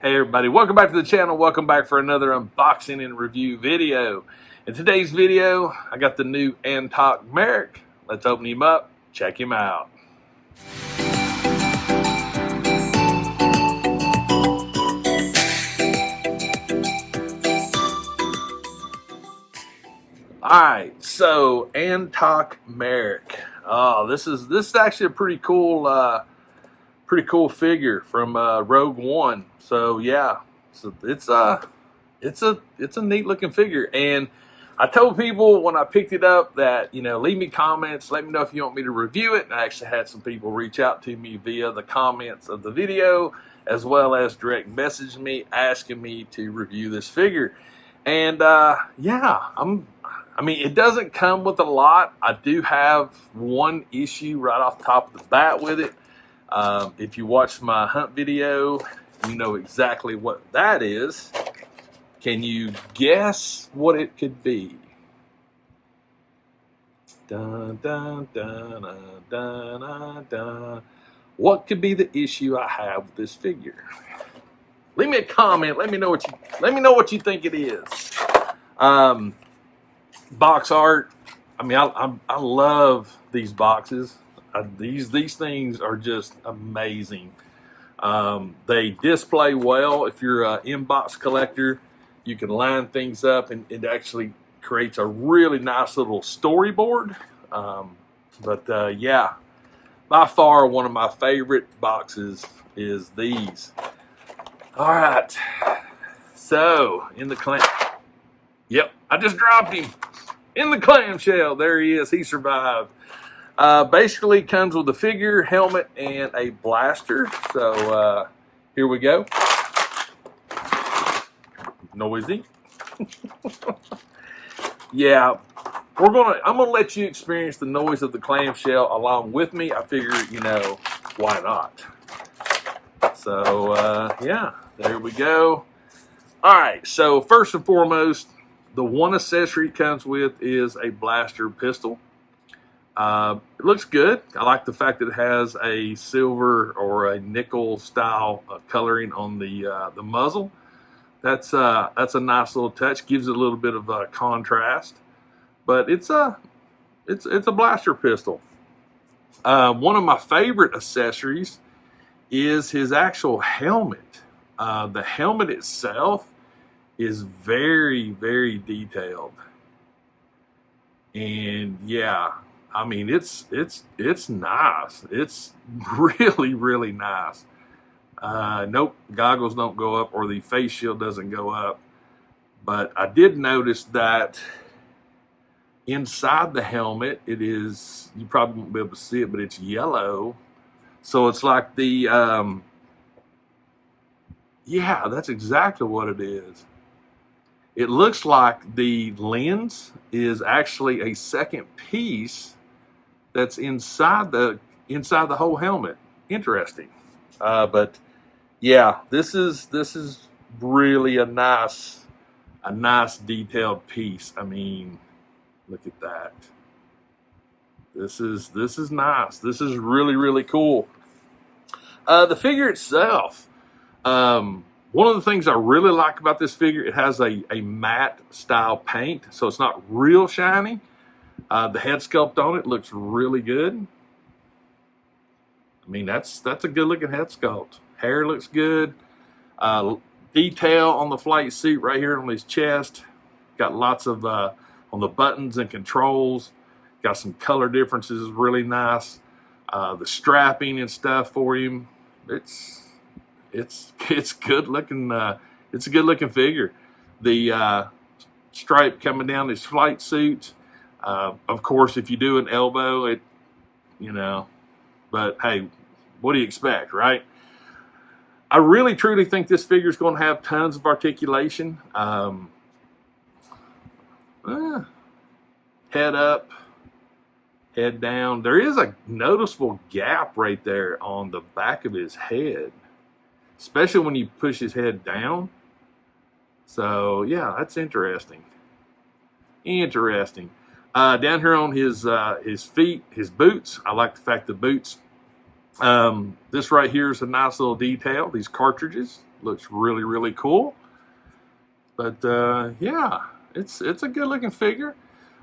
Hey everybody, welcome back to the channel. Welcome back for another unboxing and review video. In today's video, I got the new Antoc Merrick. Let's open him up, check him out. Alright, so Antoc Merrick. Oh, this is actually a pretty cool figure from Rogue One. So yeah, so it's a neat looking figure. And I told people when I picked it up that, leave me comments, let me know if you want me to review it. And I actually had some people reach out to me via the comments of the video, as well as direct message me asking me to review this figure. And yeah, I mean, it doesn't come with a lot. I do have one issue right off the top of the bat with it. If you watched my hunt video, you know exactly what that is. Can you guess what it could be? Dun, dun, dun, dun, dun, dun, dun. What could be the issue I have with this figure? Leave me a comment. Let me know what you think it is. Box art. I mean, I love these boxes. These things are just amazing. They display well. If you're an inbox collector, you can line things up and it actually creates a really nice little storyboard. Yeah, by far one of my favorite boxes is these. All right, so in the clam. Yep, I just dropped him in the clamshell. There he is. He survived. Basically comes with a figure, helmet, and a blaster. So here we go. Noisy. Yeah, I'm gonna let you experience the noise of the clamshell along with me. I figure, why not? So yeah, there we go. All right, so first and foremost, the one accessory it comes with is a blaster pistol. It looks good. I like the fact that it has a silver or a nickel style coloring on the muzzle. That's a nice little touch. Gives it a little bit of contrast. But it's a blaster pistol. One of my favorite accessories is his actual helmet. The helmet itself is very, very detailed. And yeah, I mean, it's nice. It's really, really nice. Nope, goggles don't go up or the face shield doesn't go up. But I did notice that inside the helmet, it is, you probably won't be able to see it, but it's yellow. So it's like the, yeah, that's exactly what it is. It looks like the lens is actually a second piece that's inside the whole helmet. Interesting. But yeah, this is really a nice detailed piece. I mean, look at that. This is nice. This is really, really cool. The figure itself, one of the things I really like about this figure, it has a matte style paint, so it's not real shiny. The head sculpt on it looks really good. I mean, that's a good looking head sculpt. Hair looks good. Detail on the flight suit right here on his chest. Got lots of on the buttons and controls. Got some color differences, really nice. The strapping and stuff for him, it's good looking. It's a good looking figure. The stripe coming down his flight suit. Of course, if you do an elbow, but hey, what do you expect, right? I really truly think this figure is going to have tons of articulation. Head up, head down. There is a noticeable gap right there on the back of his head, especially when you push his head down. So yeah, that's interesting. Interesting. Down here on his feet, his boots, I like the fact the boots. This right here is a nice little detail, these cartridges. Looks really, really cool. But yeah, it's a good looking figure.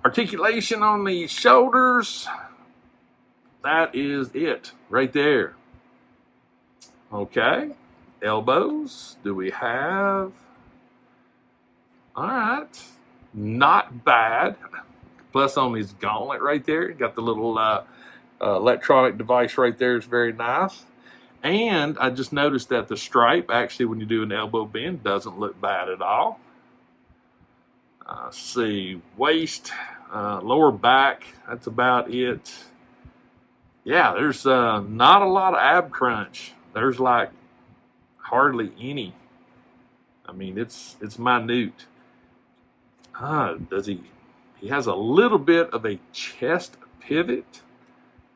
Articulation on the shoulders. That is it right there. Okay. Elbows. Do we have? All right. Not bad. Plus on his gauntlet right there. Got the little electronic device right there. Is very nice. And I just noticed that the stripe, actually, when you do an elbow bend, doesn't look bad at all. Let's see, waist, lower back, that's about it. Yeah, there's not a lot of ab crunch. There's like hardly any. I mean, it's minute. He has a little bit of a chest pivot,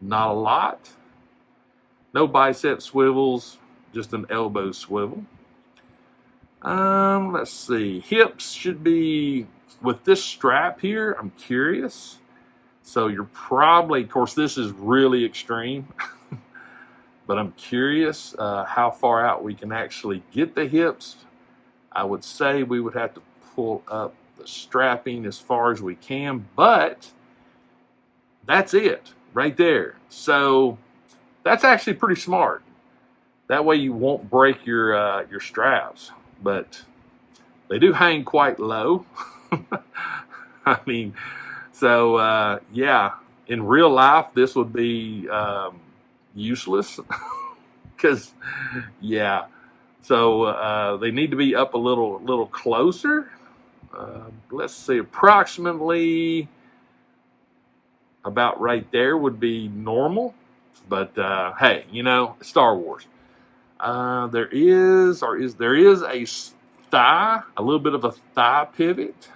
not a lot. No bicep swivels, just an elbow swivel. Let's see. Hips should be, with this strap here, I'm curious. So you're probably, of course, this is really extreme, but I'm curious how far out we can actually get the hips. I would say we would have to pull up the strapping as far as we can, but that's it right there. So that's actually pretty smart. That way you won't break your straps, but they do hang quite low. I mean, so yeah, in real life this would be useless because yeah. So they need to be up a little closer. Let's see, approximately about right there would be normal. But hey, you know, Star Wars. There is a thigh, a little bit of a thigh pivot.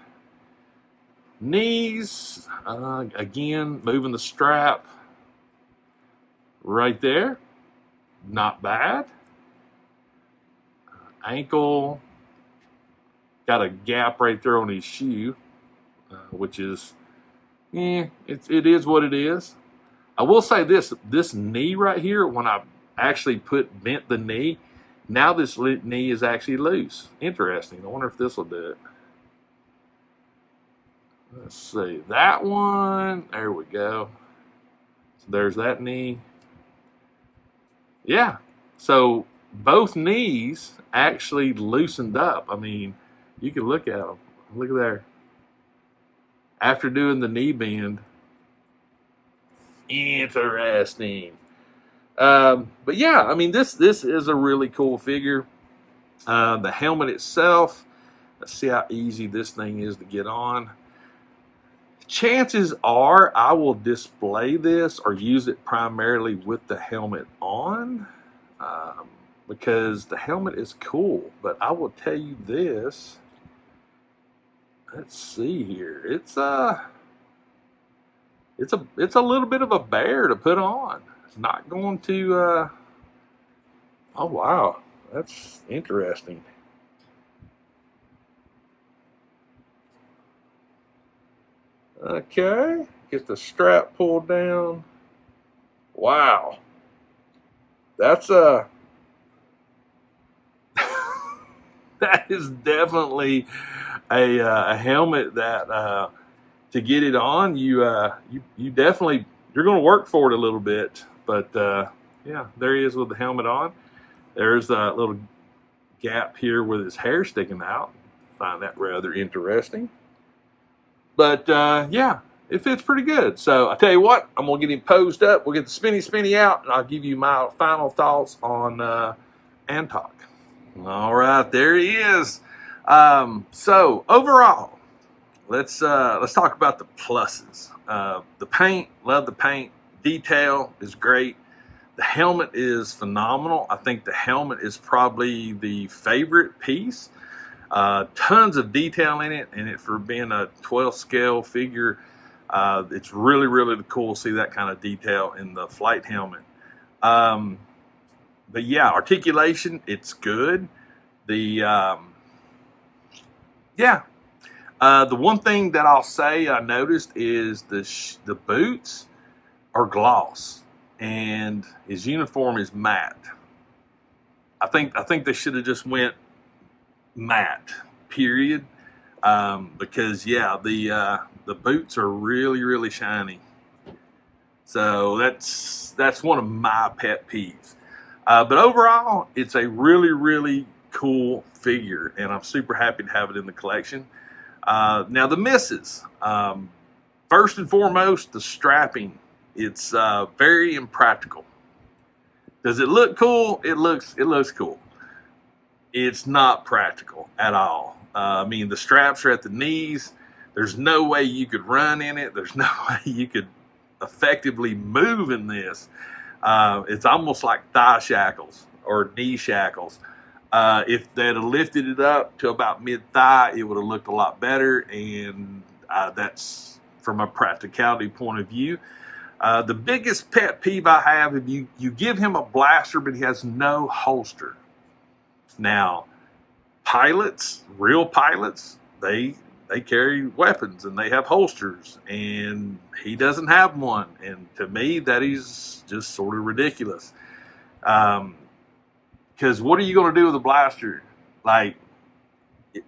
Knees, again, moving the strap right there. Not bad. Ankle, got a gap right there on his shoe, which is, it is what it is. I will say this knee right here, when I actually bent the knee, now this knee is actually loose. Interesting. I wonder if this will do it. Let's see, that one, there we go. So there's that knee. Yeah, so both knees actually loosened up. I mean, you can look at them. Look at there. After doing the knee bend. Interesting. But yeah, I mean, this is a really cool figure. The helmet itself, let's see how easy this thing is to get on. Chances are I will display this or use it primarily with the helmet on, because the helmet is cool. But I will tell you this. Let's see here. It's a little bit of a bear to put on. It's not going to. Oh wow, that's interesting. Okay, get the strap pulled down. Wow, that's that is definitely a helmet that to get it on, you definitely, you're going to work for it a little bit. But yeah, there he is with the helmet on. There's a little gap here with his hair sticking out. Find that rather interesting. But yeah, it fits pretty good. So I tell you what, I'm gonna get him posed up. We'll get the spinny out, and I'll give you my final thoughts on Antoc. All right, there he is. So overall, let's talk about the pluses. The paint, love the paint. Detail is great. The helmet is phenomenal. I think the helmet is probably the favorite piece. Tons of detail in it, and for being a 12 scale figure, it's really, really cool to see that kind of detail in the flight helmet. But yeah, articulation, it's good. The one thing that I'll say I noticed is the boots are gloss, and his uniform is matte. think they should have just went matte, period. Because yeah, the boots are really, really shiny. So that's one of my pet peeves. But overall, it's a really, really cool figure, and I'm super happy to have it in the collection. Now the misses. First and foremost, the strapping. It's very impractical. Does it look cool? It looks cool. It's not practical at all. I mean, the straps are at the knees. There's no way you could run in it. There's no way you could effectively move in this. It's almost like thigh shackles or knee shackles. If they'd have lifted it up to about mid-thigh, it would have looked a lot better, and that's from a practicality point of view. The biggest pet peeve I have, if you give him a blaster but he has no holster. Now, pilots, real pilots, they carry weapons and they have holsters, and he doesn't have one. And to me, that is just sort of ridiculous. Because what are you going to do with a blaster? Like,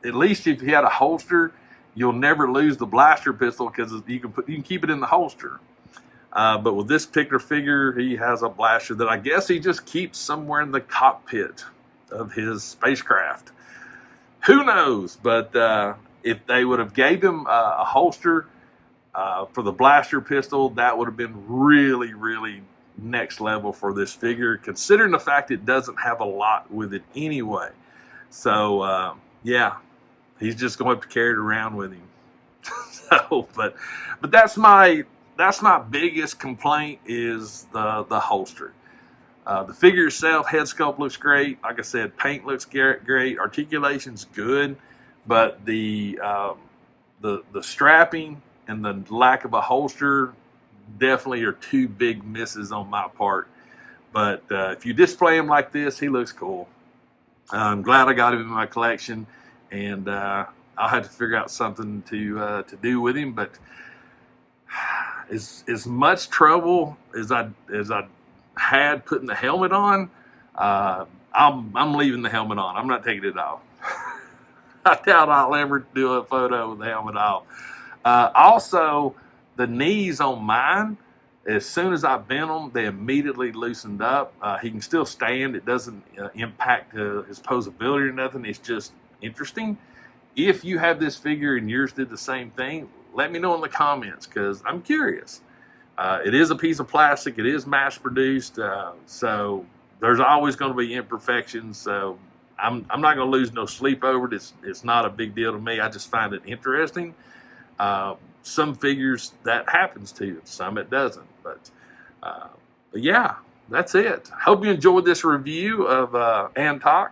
at least if he had a holster, you'll never lose the blaster pistol because you can keep it in the holster. But with this particular figure, he has a blaster that I guess he just keeps somewhere in the cockpit of his spacecraft. Who knows? But if they would have gave him a holster for the blaster pistol, that would have been really, really next level for this figure, considering the fact it doesn't have a lot with it anyway. So yeah, he's just going to have to carry it around with him. So, but that's my biggest complaint is the holster. The figure itself, head sculpt looks great. Like I said, paint looks great. Articulation's good, but the strapping and the lack of a holster definitely are two big misses on my part. But if you display him like this, he looks cool. I'm glad I got him in my collection, and I'll have to figure out something to do with him. But as much trouble as I had putting the helmet on, I'm leaving the helmet on. I'm not taking it off. I doubt I'll ever do a photo with the helmet off. Also, the knees on mine, as soon as I bent them, they immediately loosened up. He can still stand. It doesn't impact his posability or nothing. It's just interesting. If you have this figure and yours did the same thing, let me know in the comments, because I'm curious. It is a piece of plastic. It is mass produced. So there's always going to be imperfections. So I'm not going to lose no sleep over it. It's not a big deal to me. I just find it interesting. Some figures that happens to, some it doesn't. But yeah, that's it. Hope you enjoyed this review of Antoc.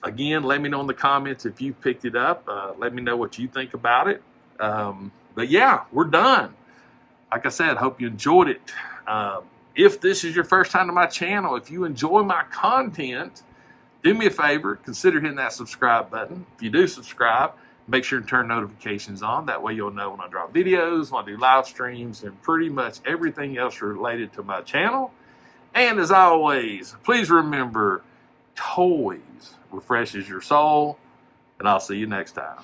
Again, let me know in the comments if you picked it up. Let me know what you think about it. But yeah, we're done. Like I said, hope you enjoyed it. If this is your first time to my channel, if you enjoy my content, do me a favor, consider hitting that subscribe button. If you do subscribe, make sure to turn notifications on. That way you'll know when I drop videos, when I do live streams, and pretty much everything else related to my channel. And as always, please remember, toys refreshes your soul, and I'll see you next time.